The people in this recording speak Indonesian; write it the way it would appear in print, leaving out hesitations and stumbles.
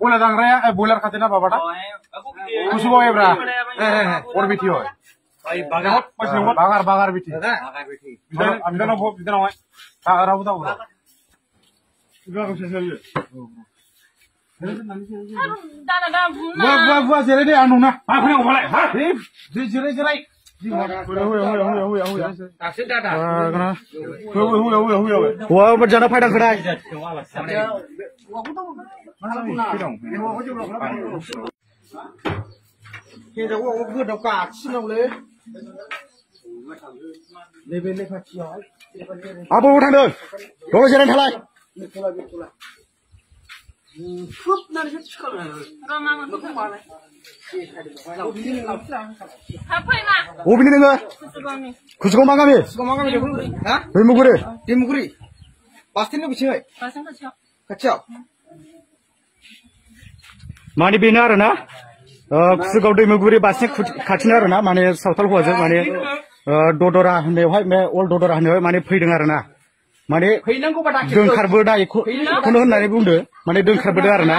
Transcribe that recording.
Bola dang raya boiler khatina babata. Kusu boy bra. Or biti hoy. Bagar biti. Amdana bho bidana hoy. Rabu da bro. Buat jere deh anu na. Apa yang boleh? Jere. Wah, berjana padang kedai. Apa udah dong? Kalau jalan halal. Obini dengar? Kusuko mangami. Hah? Dimuguri. Pasti nih kecil. Kecil. Mani benar na? Kusuko dimuguri pasti kacina na? Mani sautal huaja mani dodora hanya me old dodora hanya mani free dengar na? Mani dengkar berda ikut kuno nari bunde. Mani dengkar berda na?